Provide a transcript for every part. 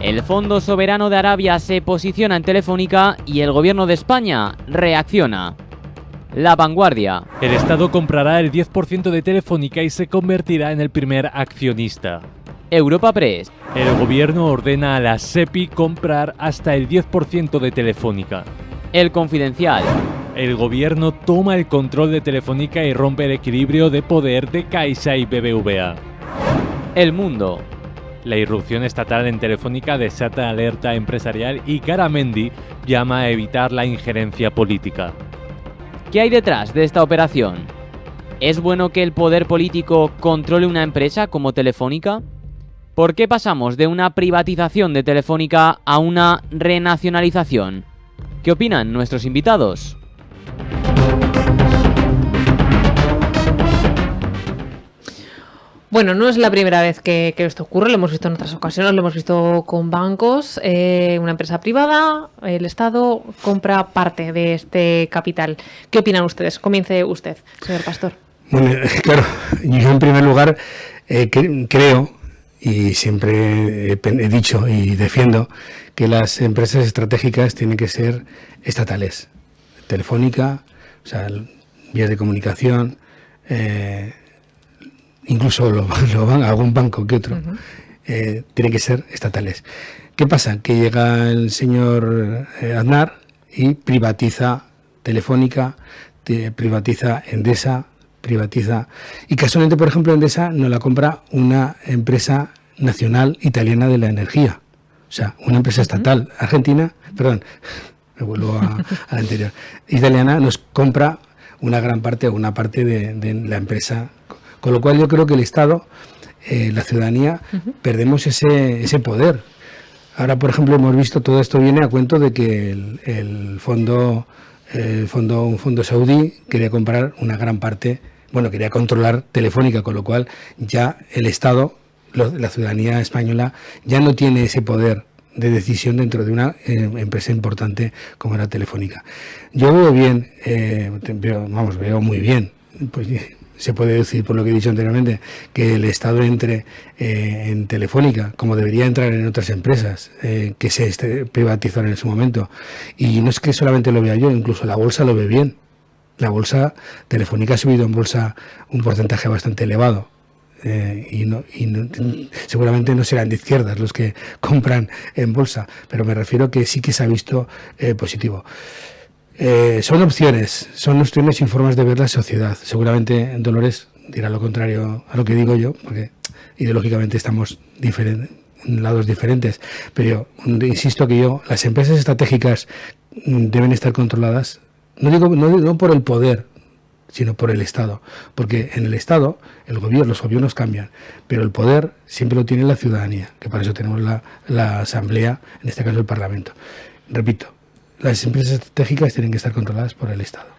El Fondo Soberano de Arabia se posiciona en Telefónica y el Gobierno de España reacciona. La Vanguardia. El Estado comprará el 10% de Telefónica y se convertirá en el primer accionista. Europa Press. El Gobierno ordena a la SEPI comprar hasta el 10% de Telefónica. El Confidencial. El Gobierno toma el control de Telefónica y rompe el equilibrio de poder de Caixa y BBVA. El Mundo. La irrupción estatal en Telefónica desata alerta empresarial y Garamendi llama a evitar la injerencia política. ¿Qué hay detrás de esta operación? ¿Es bueno que el poder político controle una empresa como Telefónica? ¿Por qué pasamos de una privatización de Telefónica a una renacionalización? ¿Qué opinan nuestros invitados? Bueno, no es la primera vez que esto ocurre, lo hemos visto en otras ocasiones, lo hemos visto con bancos, una empresa privada, el Estado compra parte de este capital. ¿Qué opinan ustedes? Comience usted, señor Pastor. Bueno, claro, yo en primer lugar creo, y siempre he dicho y defiendo, que las empresas estratégicas tienen que ser estatales. Telefónica, o sea, vías de comunicación, incluso algún banco que otro, tienen que ser estatales. ¿Qué pasa? Que llega el señor Aznar y privatiza Telefónica, privatiza Endesa, y casualmente, por ejemplo, Endesa no la compra una empresa nacional italiana de la energía, o sea, una empresa estatal argentina, perdón, me vuelvo a la anterior, italiana nos compra una gran parte o una parte de la empresa. Con lo cual yo creo que el Estado, la ciudadanía, perdemos ese poder. Ahora, por ejemplo, hemos visto todo esto viene a cuento de que un fondo saudí quería comprar una gran parte, quería controlar Telefónica, con lo cual ya el Estado, la ciudadanía española, ya no tiene ese poder de decisión dentro de una empresa importante como era Telefónica. Yo veo bien, veo muy bien, pues se puede decir, por lo que he dicho anteriormente, que el Estado entre en Telefónica, como debería entrar en otras empresas que se privatizaron en su momento. Y no es que solamente lo vea yo, incluso la bolsa lo ve bien. La bolsa, Telefónica ha subido en bolsa un porcentaje bastante elevado. Seguramente no serán de izquierdas los que compran en bolsa, pero me refiero que sí que se ha visto positivo. Son opciones y formas de ver la sociedad. Seguramente Dolores dirá lo contrario a lo que digo yo, porque ideológicamente estamos en lados diferentes. Pero insisto que las empresas estratégicas deben estar controladas, no por el poder, sino por el Estado. Porque en el Estado los gobiernos cambian, pero el poder siempre lo tiene la ciudadanía, que para eso tenemos la Asamblea, en este caso el Parlamento. Repito, las empresas estratégicas tienen que estar controladas por el Estado.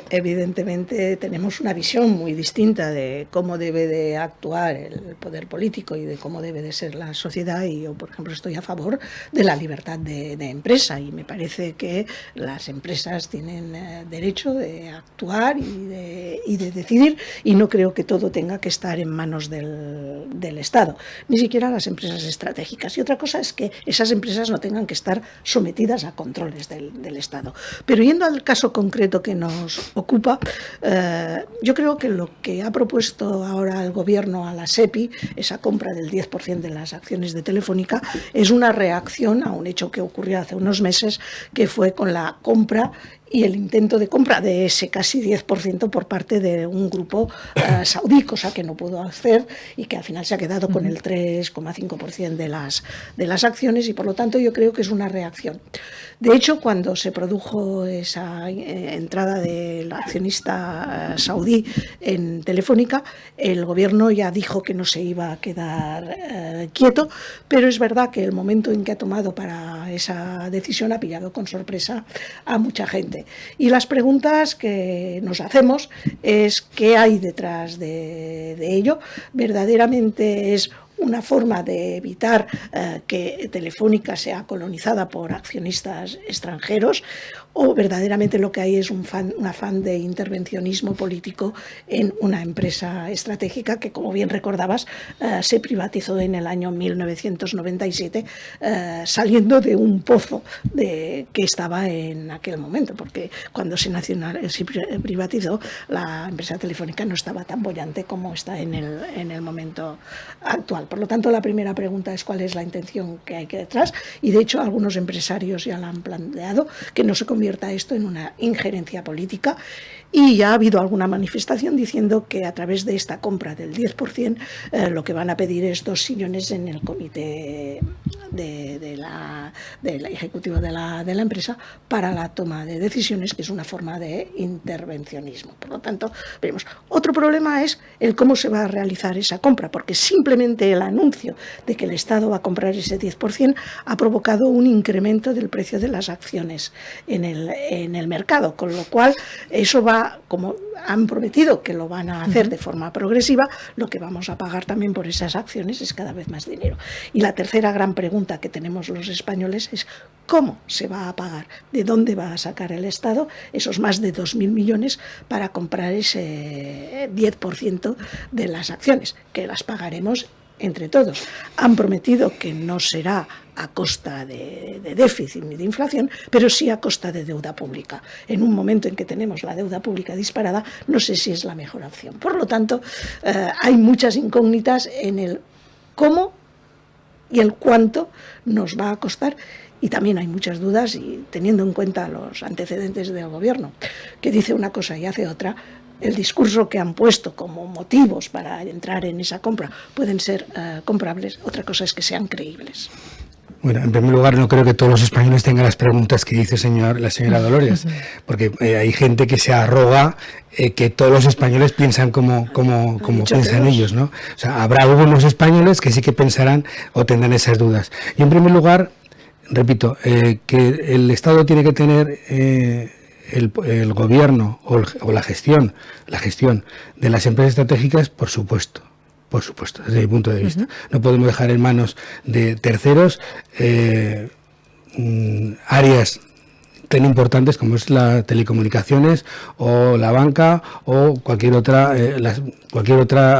Evidentemente tenemos una visión muy distinta de cómo debe de actuar el poder político y de cómo debe de ser la sociedad, y yo, por ejemplo, estoy a favor de la libertad de empresa, y me parece que las empresas tienen derecho de actuar y de decidir, y no creo que todo tenga que estar en manos del Estado, ni siquiera las empresas estratégicas. Y otra cosa es que esas empresas no tengan que estar sometidas a controles del Estado. Pero yendo al caso concreto que nos ocupa, yo creo que lo que ha propuesto ahora el Gobierno a la SEPI, esa compra del 10% de las acciones de Telefónica, es una reacción a un hecho que ocurrió hace unos meses, que fue con la compra y el intento de compra de ese casi 10% por parte de un grupo saudí, cosa que no pudo hacer y que al final se ha quedado con el 3,5% de las acciones, y por lo tanto yo creo que es una reacción. De hecho, cuando se produjo esa entrada del accionista saudí en Telefónica, el Gobierno ya dijo que no se iba a quedar quieto, pero es verdad que el momento en que ha tomado para esa decisión ha pillado con sorpresa a mucha gente. Y las preguntas que nos hacemos es ¿qué hay detrás de ello? ¿Verdaderamente es una forma de evitar que Telefónica sea colonizada por accionistas extranjeros, o verdaderamente lo que hay es un afán de intervencionismo político en una empresa estratégica que, como bien recordabas, se privatizó en el año 1997, saliendo de un pozo que estaba en aquel momento, porque cuando se privatizó, la empresa telefónica no estaba tan bollante como está en el momento actual. Por lo tanto, la primera pregunta es cuál es la intención que hay detrás, y de hecho algunos empresarios ya la han planteado, que no se convierta esto en una injerencia política, y ya ha habido alguna manifestación diciendo que a través de esta compra del 10% lo que van a pedir es 2 sillones en el comité del ejecutivo de la empresa para la toma de decisiones, que es una forma de intervencionismo. Por lo tanto, veremos. Otro problema es el cómo se va a realizar esa compra, porque simplemente el anuncio de que el Estado va a comprar ese 10% ha provocado un incremento del precio de las acciones en el mercado, con lo cual eso va, como han prometido que lo van a hacer de forma progresiva, lo que vamos a pagar también por esas acciones es cada vez más dinero. Y la tercera gran pregunta que tenemos los españoles es ¿cómo se va a pagar? ¿De dónde va a sacar el Estado esos más de 2.000 millones para comprar ese 10% de las acciones? Que las pagaremos entre todos. Han prometido que no será a costa de déficit ni de inflación, pero sí a costa de deuda pública. En un momento en que tenemos la deuda pública disparada, no sé si es la mejor opción. Por lo tanto, hay muchas incógnitas en el cómo y el cuánto nos va a costar, y también hay muchas dudas, y teniendo en cuenta los antecedentes del gobierno, que dice una cosa y hace otra, el discurso que han puesto como motivos para entrar en esa compra pueden ser comprables, otra cosa es que sean creíbles. Bueno, en primer lugar, no creo que todos los españoles tengan las preguntas que dice la señora Dolores, porque hay gente que se arroga que todos los españoles piensan como piensan ellos, ¿no? O sea, habrá algunos españoles que sí que pensarán o tendrán esas dudas. Y en primer lugar, repito, que el Estado tiene que tener el gobierno o la gestión de las empresas estratégicas, por supuesto, desde mi punto de vista. No podemos dejar en manos de terceros áreas tan importantes como es las telecomunicaciones o la banca o cualquier otra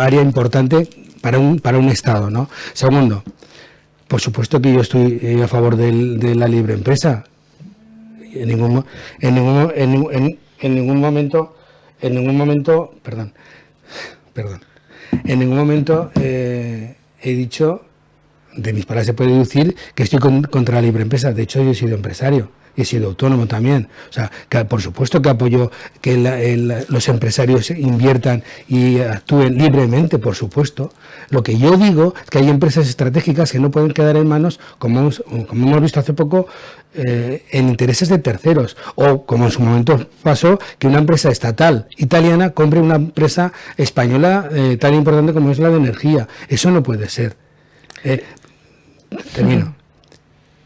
área importante para un Estado, ¿no? Segundo, por supuesto que yo estoy a favor de la libre empresa. En ningún momento he dicho, de mis palabras se puede deducir, que estoy contra la libre empresa. De hecho, yo he sido empresario y he sido autónomo también. O sea, que por supuesto que apoyo que los empresarios inviertan y actúen libremente, por supuesto. Lo que yo digo es que hay empresas estratégicas que no pueden quedar en manos, como hemos visto hace poco, en intereses de terceros, o como en su momento pasó, que una empresa estatal italiana compre una empresa española tan importante como es la de energía. Eso no puede ser. Termino.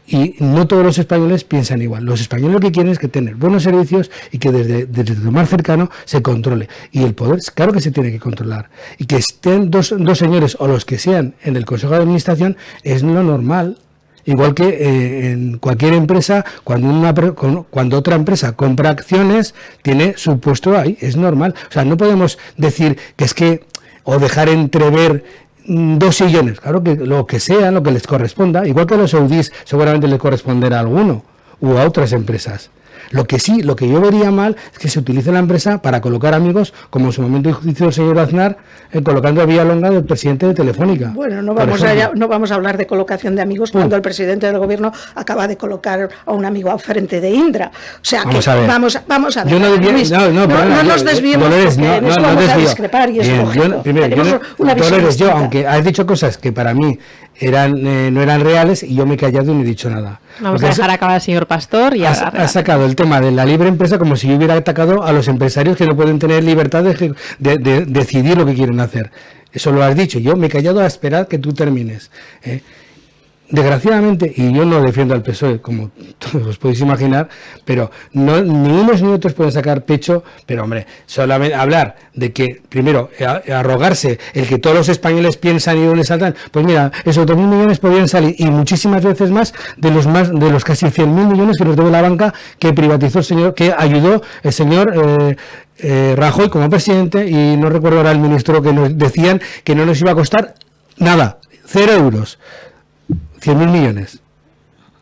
Y no todos los españoles piensan igual. Los españoles lo que quieren es que tener buenos servicios y que desde lo más cercano se controle. Y el poder, claro que se tiene que controlar. Y que estén dos señores o los que sean en el Consejo de Administración es lo normal. Igual que en cualquier empresa, cuando otra empresa compra acciones, tiene su puesto ahí. Es normal. O sea, no podemos decir o dejar entrever 2 sillones, claro, que lo que sea, lo que les corresponda, igual que a los saudíes seguramente les corresponderá a alguno u a otras empresas. Lo que yo vería mal es que se utilice la empresa para colocar amigos, como en su momento hizo el señor Aznar, colocando a Villalonga del presidente de Telefónica. Bueno, no vamos a hablar de colocación de amigos cuando el presidente del gobierno acaba de colocar a un amigo al frente de Indra. O sea, vamos a ver. No nos desviemos, porque no vamos a discrepar y es lógico. Dolores, aunque has dicho cosas que para mí no eran reales, y yo me he callado y no he dicho nada. Vamos a dejar acabar al señor Pastor y ha sacado el tema de la libre empresa como si yo hubiera atacado a los empresarios que no pueden tener libertad de decidir lo que quieren hacer. Eso lo has dicho. Yo me he callado a esperar que tú termines. desgraciadamente, y yo no defiendo al PSOE, como todos os podéis imaginar, pero no, ni unos ni otros pueden sacar pecho, pero hombre, solamente hablar de que, primero, arrogarse el que todos los españoles piensan y dónde saltan, pues mira, esos 2.000 millones podrían salir, y muchísimas veces más de los casi 100.000 millones que nos debe la banca, que privatizó el señor, que ayudó el señor Rajoy como presidente, y no recuerdo ahora el ministro que nos decían que no nos iba a costar nada, 0 euros. 100.000 millones.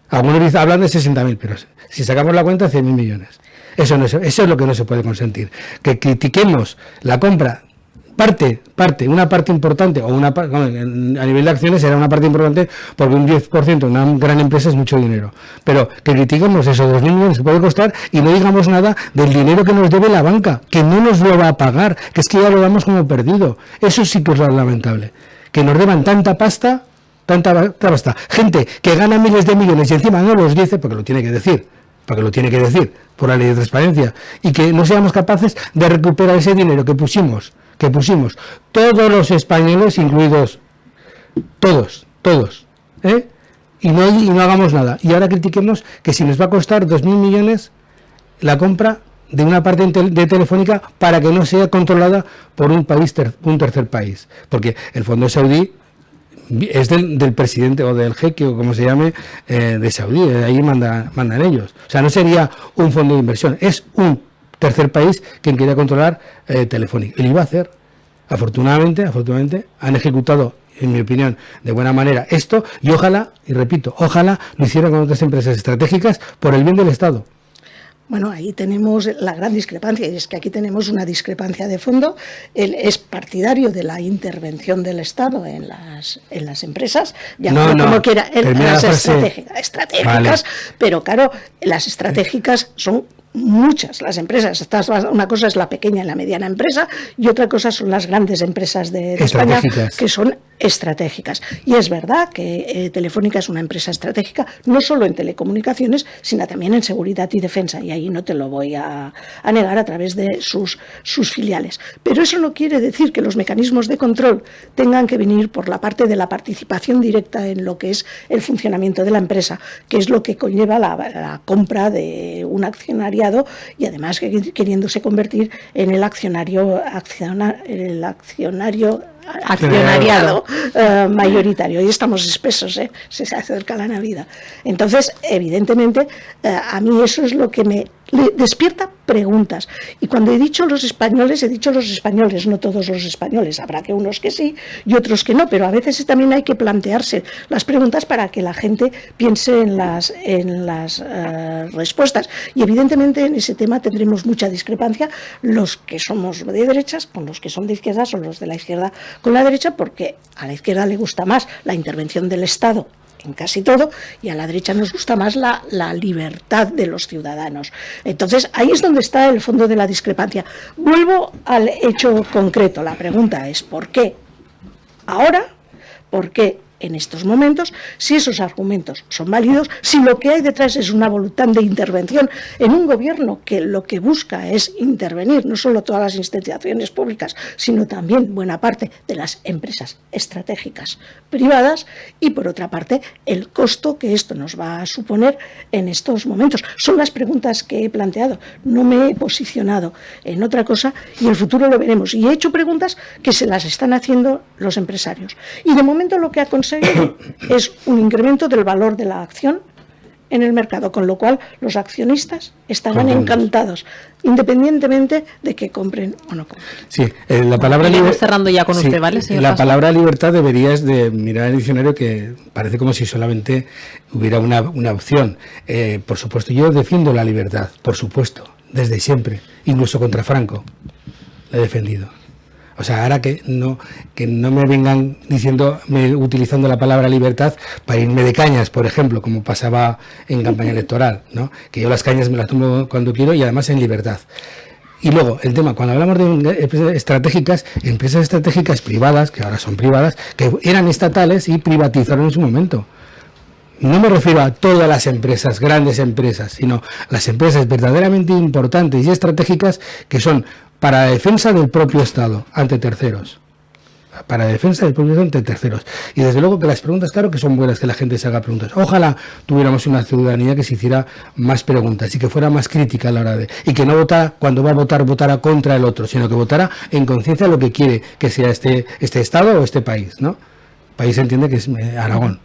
Algunos hablan de 60.000, pero si sacamos la cuenta, 100.000 millones. Eso es lo que no se puede consentir. Que critiquemos la compra, una parte importante, o a nivel de acciones será una parte importante, porque un 10% de una gran empresa es mucho dinero. Pero que critiquemos esos 2.000 millones que puede costar y no digamos nada del dinero que nos debe la banca, que no nos lo va a pagar, que es que ya lo damos como perdido. Eso sí que es lamentable. Que nos deban tanta pasta, gente que gana miles de millones y encima no los dice, porque lo tiene que decir por la ley de transparencia, y que no seamos capaces de recuperar ese dinero que pusimos todos los españoles, incluidos todos, y no hagamos nada, y ahora critiquemos que si nos va a costar 2.000 millones la compra de una parte de Telefónica para que no sea controlada por un tercer país, porque el fondo saudí es del presidente o del jeque o como se llame de Saudí, ahí mandan ellos. O sea, no sería un fondo de inversión, es un tercer país quien quería controlar Telefónica. Y lo iba a hacer. Afortunadamente han ejecutado, en mi opinión, de buena manera esto, y ojalá lo hicieran con otras empresas estratégicas por el bien del Estado. Bueno, ahí tenemos la gran discrepancia, y es que aquí tenemos una discrepancia de fondo. Él es partidario de la intervención del Estado en las empresas, como quiera, las estratégicas, vale. Pero claro, las estratégicas son muchas las empresas. Una cosa es la pequeña y la mediana empresa, y otra cosa son las grandes empresas de España, que son estratégicas. Y es verdad que Telefónica es una empresa estratégica, no solo en telecomunicaciones, sino también en seguridad y defensa, y ahí no te lo voy a negar, a través de sus filiales. Pero eso no quiere decir que los mecanismos de control tengan que venir por la parte de la participación directa en lo que es el funcionamiento de la empresa, que es lo que conlleva la compra de un accionariado, y además queriéndose convertir en el accionariado mayoritario. Y estamos espesos, se acerca la Navidad. Entonces, evidentemente, a mí eso es lo que me despierta preguntas. Y cuando he dicho los españoles, no todos los españoles. Habrá que unos que sí y otros que no, pero a veces también hay que plantearse las preguntas para que la gente piense en las respuestas. Y evidentemente en ese tema tendremos mucha discrepancia, los que somos de derechas con los que son de izquierdas, o los de la izquierda con la derecha, porque a la izquierda le gusta más la intervención del Estado en casi todo, y a la derecha nos gusta más la libertad de los ciudadanos. Entonces, ahí es donde está el fondo de la discrepancia. Vuelvo al hecho concreto. La pregunta es ¿por qué ahora? ¿Por qué en estos momentos? Si esos argumentos son válidos, si lo que hay detrás es una voluntad de intervención en un gobierno que lo que busca es intervenir no solo todas las instituciones públicas, sino también buena parte de las empresas estratégicas privadas, y por otra parte el costo que esto nos va a suponer en estos momentos. Son las preguntas que he planteado, no me he posicionado en otra cosa, y el futuro lo veremos. Y he hecho preguntas que se las están haciendo los empresarios, y de momento lo que ha conseguido es un incremento del valor de la acción en el mercado, con lo cual los accionistas estarán encantados, independientemente de que compren o no compren. Sí, la palabra cerrando ya con usted, ¿vale, señor? La palabra libertad deberías de mirar el diccionario, que parece como si solamente hubiera una opción. Por supuesto, yo defiendo la libertad, por supuesto, desde siempre, incluso contra Franco la he defendido. O sea, ahora que no me vengan utilizando la palabra libertad para irme de cañas, por ejemplo, como pasaba en campaña electoral, ¿no? Que yo las cañas me las tomo cuando quiero, y además en libertad. Y luego, el tema, cuando hablamos de empresas estratégicas privadas, que ahora son privadas, que eran estatales y privatizaron en su momento. No me refiero a todas las empresas, grandes empresas, sino las empresas verdaderamente importantes y estratégicas que son para la defensa del propio Estado ante terceros. para defensa del propio ante terceros. Y desde luego que las preguntas, claro que son buenas que la gente se haga preguntas. Ojalá tuviéramos una ciudadanía que se hiciera más preguntas y que fuera más crítica a la hora de... Y que no votara, cuando va a votar, votara contra el otro, sino que votara en conciencia lo que quiere que sea este Estado o este país, ¿no? País entiende que es Aragón.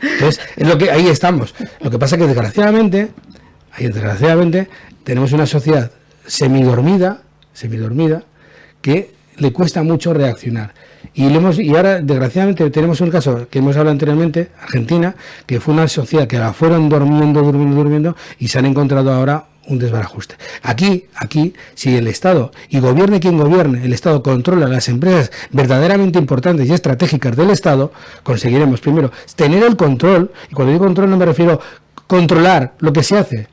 Entonces, es lo que ahí estamos. Lo que pasa es que desgraciadamente tenemos una sociedad semidormida que le cuesta mucho reaccionar. Y ahora, desgraciadamente, tenemos un caso que hemos hablado anteriormente, Argentina, que fue una sociedad que la fueron durmiendo, y se han encontrado ahora un desbarajuste. Aquí, si el Estado, y gobierne quien gobierne, el Estado controla las empresas verdaderamente importantes y estratégicas del Estado, conseguiremos primero tener el control, y cuando digo control no me refiero a controlar lo que se hace,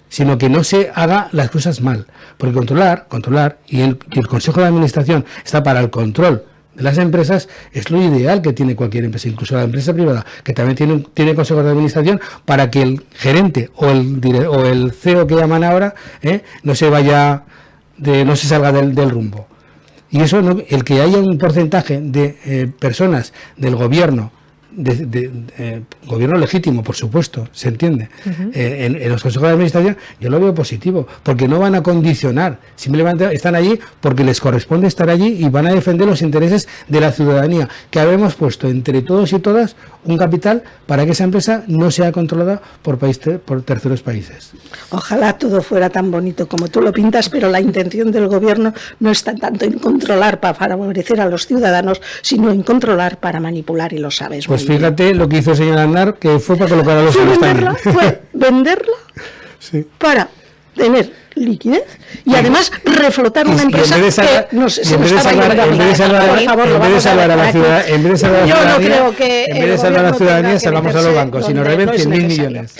sino que no se haga las cosas mal. Porque controlar, y el Consejo de Administración está para el control de las empresas, es lo ideal que tiene cualquier empresa, incluso la empresa privada, que también tiene consejos de administración, para que el gerente o el CEO que llaman ahora no se salga del rumbo. Y eso, el que haya un porcentaje de personas del gobierno, gobierno legítimo, por supuesto, se entiende, en los consejos de administración, yo lo veo positivo, porque no van a condicionar, simplemente están allí porque les corresponde estar allí y van a defender los intereses de la ciudadanía, que habemos puesto entre todos y todas un capital para que esa empresa no sea controlada por terceros países. Ojalá todo fuera tan bonito como tú lo pintas, pero la intención del gobierno no está tanto en controlar para favorecer a los ciudadanos, sino en controlar para manipular, y lo sabes. Pues fíjate lo que hizo el señor Aznar, que fue para colocar a los fue venderla sí. Para tener liquidez y además reflotar una empresa que no sé, se me estaba yendo. En vez de salvar a la ciudadanía, salvamos a los bancos, y nos reben 100.000 millones.